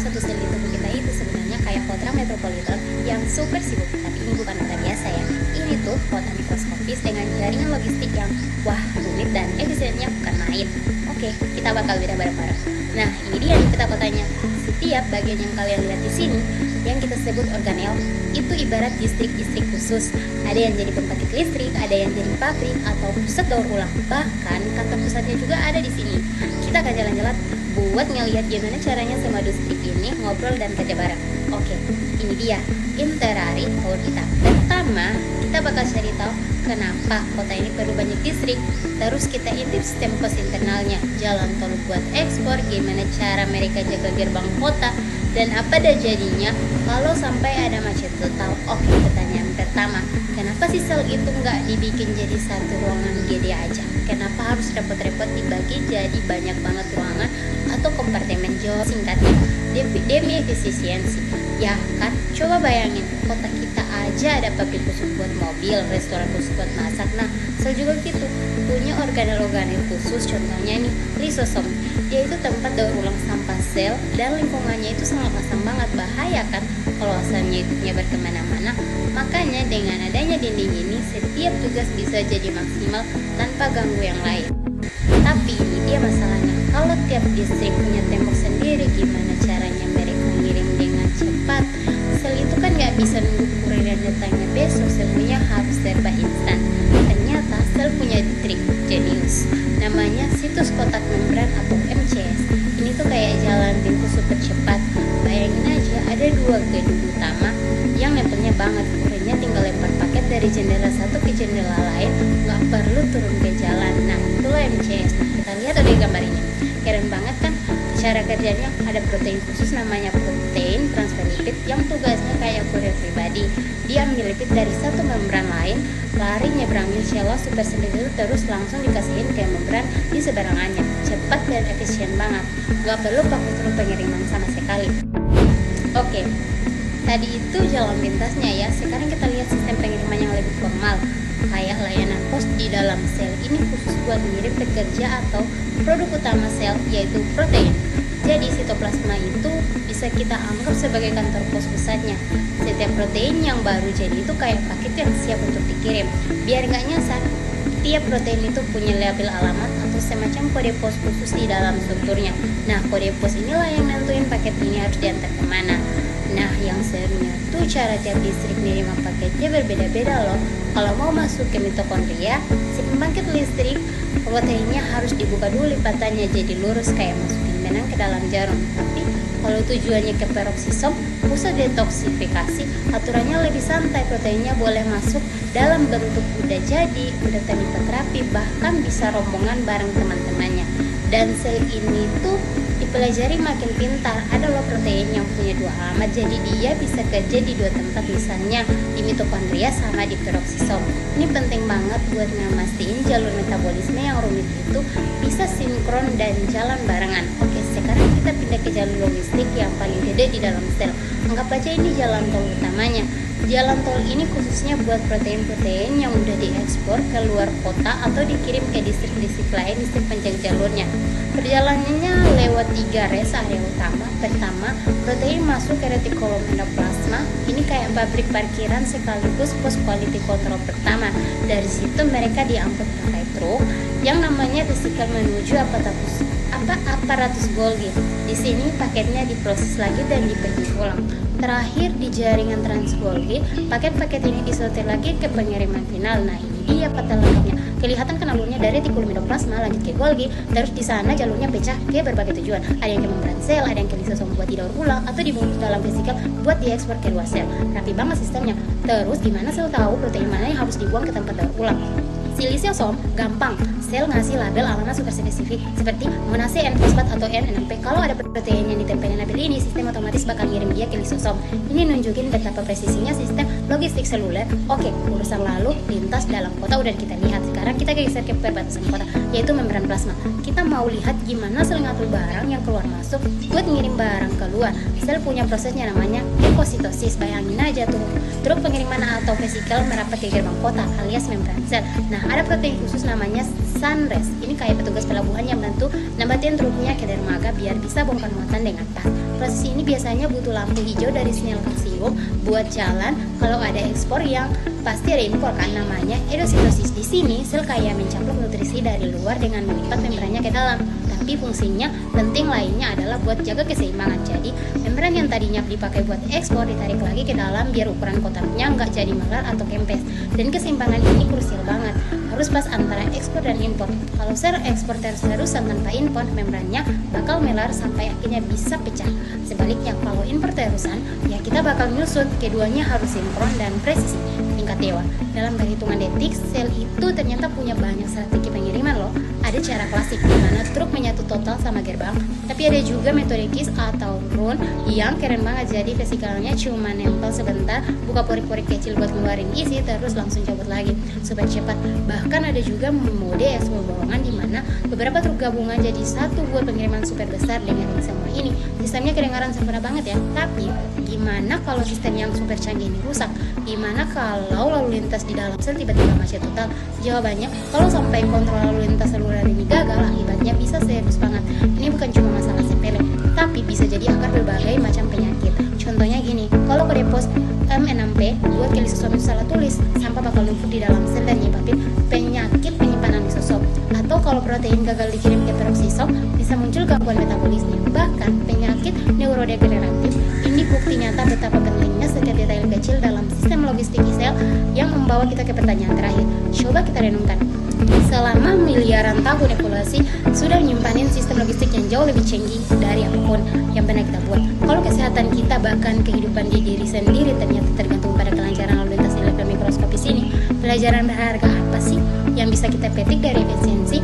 satu sel di tubuh kita itu sebenarnya kayak kotak metropolitan yang super sibuk, tapi ini bukan kota biasa ya. Ini tuh kota mikroskopis dengan jaringan logistik yang wah rumit dan efisiennya bukan main. Oke, kita bakal beda bareng-bareng. Nah, ini dia nih peta kotanya. Setiap bagian yang kalian lihat di sini, yang kita sebut organel, itu ibarat distrik-distrik khusus. Ada yang jadi pembangkit listrik, ada yang jadi pabrik atau pusat daur ulang. Bahkan kantor pusatnya juga ada di sini. Kita akan jalan-jalan buat ngelihat gimana caranya semua distrik ini ngobrol dan kerja bareng. Oke, ini dia itinerary tour kita. Pertama, kita bakal cari tahu kenapa kota ini perlu banyak distrik. Terus kita intip sistem pos internalnya, jalan tol buat ekspor, gimana cara mereka jaga gerbang kota, dan apa dah jadinya kalau sampai ada macet total. Oke, pertanyaan pertama, kenapa sih sel itu nggak dibikin jadi satu ruangan gede aja? Kenapa harus repot-repot dibagi jadi banyak banget ruangan atau kompartemen? Jawab singkatnya, demi efisiensi. Ya kan, coba bayangin, kota kita aja ada pabrik khusus buat mobil, restoran khusus buat masak. Nah, sel juga gitu, punya organel-organel khusus, contohnya nih, lisosom. Dia itu tempat daur ulang sampah sel dan lingkungannya itu sangat masam banget, bahaya kan kalau asalnya itu nyebar kemana-mana. Makanya dengan adanya dinding ini, setiap tugas bisa jadi maksimal tanpa ganggu yang lain. Tapi ini dia masalahnya, kalau tiap distrik punya tembok sendiri, gimana caranya mereka ngirim dengan cepat? Sel itu kan nggak bisa nunggu kurir dan datangnya besok, semuanya harus serba instan. Ternyata sel punya trik jenius, namanya situs kotak membran atau MCS. Ini tuh kayak jalan pintu super cepat. Bayangin aja, ada dua gedung utama yang nempelnya banget, kurirnya tinggal lempar paket dari jendela satu ke jendela lain, nggak perlu turun ke jalan. Nah, itulah MCS. Nah, kita lihat ada gambarnya, keren banget kan? Cara kerjanya ada protein khusus namanya protein transfer lipid yang tugasnya kayak kurir pribadi. Dia ambil lipid dari satu membran lain, lari nyebrangin sela super sendiri, terus langsung dikasihin ke membran di seberangannya. Cepat dan efisien banget, nggak perlu pakai truk pengiriman sama sekali. Oke, tadi itu jalan pintasnya ya. Sekarang kita lihat sistem pengiriman yang lebih formal, kayak layanan pos di dalam sel. Ini khusus buat ngirim pekerja atau produk utama sel, yaitu protein. Jadi sitoplasma itu bisa kita anggap sebagai kantor pos pusatnya. Setiap protein yang baru jadi itu kayak paket yang siap untuk dikirim. Biar nggak nyasar, tiap protein itu punya label alamat atau semacam kode pos khusus di dalam strukturnya. Nah, kode pos inilah yang nentuin paket ini harus diantar kemana. Nah, yang serunya tuh cara tiap distrik ngirim paketnya berbeda-beda loh. Kalau mau masuk ke mitokondria, si pembangkit listrik, proteinnya harus dibuka dulu lipatannya jadi lurus kayak masukin benang ke dalam jarum. Tapi kalau tujuannya ke peroksisom, pusat detoksifikasi, aturannya lebih santai, proteinnya boleh masuk dalam bentuk udah jadi, udah terlipat rapi, bahkan bisa rombongan bareng teman-temannya. Dan sel ini tuh dipelajari makin pintar. Ada loh protein yang punya dua alamat, jadi dia bisa kerja di dua tempat, misalnya di mitokondria sama di peroksisom. Ini penting banget buat ngemastiin jalur metabolisme yang rumit itu bisa sinkron dan jalan barengan. Oke, sekarang kita pindah ke jalur logistik yang paling gede di dalam sel. Anggap aja ini jalan tol utamanya. Jalan tol ini khususnya buat protein-protein yang udah diekspor ke luar kota atau dikirim ke distrik-distrik lain, distrik panjang jalurnya. Perjalanannya lewat 3 res area utama. Pertama, protein masuk ke retikulum endoplasma. Ini kayak pabrik parkiran sekaligus pos quality control pertama. Dari situ mereka diangkut pakai truk yang namanya vesikel menuju aparatus Golgi. Di sini paketnya diproses lagi dan dipacking ulang. Terakhir di jaringan Trans-Golgi, paket-paket ini disortir lagi ke pengiriman final. Nah, ini dia peta lengkapnya. Kelihatan kan alurnya dari retikulum endoplasma lanjut ke Golgi, terus di sana jalurnya pecah ke berbagai tujuan. Ada yang ke membran sel, ada yang ke lisosom buat didaur ulang atau dibungkus dalam vesikel buat diekspor ke luar sel. Rapi banget sistemnya. Terus gimana sel tahu protein mana yang harus dibuang ke tempat daur ulang? Si lisosom gampang, sel ngasih label alamat super spesifik seperti monase N-fosfat atau N6P. Kalau ada protein yang ditempelin label ini, sistem otomatis bakal ngirim dia ke lisosom. Ini nunjukin betapa presisinya sistem logistik seluler. Oke, urusan lalu lintas dalam kota udah kita lihat. Sekarang kita geser ke perbatasan kota, yaitu membran plasma. Kita mau lihat gimana sel ngatur barang yang keluar masuk buat ngirim barang keluar. Sel punya prosesnya namanya depositosis. Bayangin aja tuh, truk pengiriman atau vesikel merapat ke gerbang kota alias membran sel. Nah, ada protein khusus namanya sunrise. Ini kayak petugas pelabuhan yang bantu nabatin truknya ke dermaga biar bisa bongkar muatan dengan pas. Proses ini biasanya butuh lampu hijau dari sinyal kalsium buat jalan. Kalau ada ekspor yang pasti ada impor kan, namanya endositosis. Di sini sel kayak mencaplok nutrisi dari luar dengan melipat membrannya ke dalam. Tapi fungsinya penting lainnya adalah buat jaga keseimbangan. Jadi membran yang tadinya dipakai buat ekspor ditarik lagi ke dalam biar ukuran kotaknya nggak jadi melar atau kempes. Dan keseimbangan ini krusial banget, harus pas antara ekspor dan impor. Kalau sel ekspor terus-terusan tanpa impor, membrannya bakal melar sampai akhirnya bisa pecah. Sebaliknya kalau impor terusan, ya kita bakal nyusut. Keduanya harus sinkron dan presisi tingkat dewa. Dalam perhitungan detik, sel itu ternyata punya banyak strategi pengiriman loh. Ada cara klasik di mana truk menyatu total sama gerbang, tapi ada juga metode KISS atau run yang keren banget. Jadi vesikelnya cuma nempel sebentar, buka pori-pori kecil buat ngeluarin isi, terus langsung cabut lagi supaya cepat. Bahkan ada juga mode ekspor bolongan di mana beberapa truk gabungan jadi satu buat pengiriman super besar. Dengan semua ini, sistemnya kedengaran sempurna banget ya. Tapi gimana kalau sistem yang super canggih ini rusak? Gimana kalau lalu lintas di dalam sel tiba-tiba macet total? Jawabannya, kalau sampai kontrol lalu lintas saluran ini gagal, akibatnya bisa serius banget. Ini bukan cuma masalah sepele, tapi bisa jadi akar berbagai macam penyakit. Contohnya gini, kalau kode pos M6P buat lisosom itu salah tulis, sampah bakal numpuk di dalam sel dan nyebabin penyakit penyimpanan lisosom. Atau kalau protein gagal dikirim ke peroksisom, bisa muncul gangguan metabolisme, bahkan penyakit neurodegeneratif. Ini bukti nyata betapa pentingnya setiap detail kecil dalam sistem logistik sel yang membawa kita ke pertanyaan terakhir. Coba kita renungkan. Selama miliaran tahun evolusi sudah nyimpanin sistem logistik yang jauh lebih canggih dari apapun yang pernah kita buat. Kalau kesehatan kita bahkan kehidupan di diri sendiri ternyata tergantung pada kelancaran lalu lintas di level mikroskopis ini, pelajaran berharga apa sih yang bisa kita petik dari efisiensi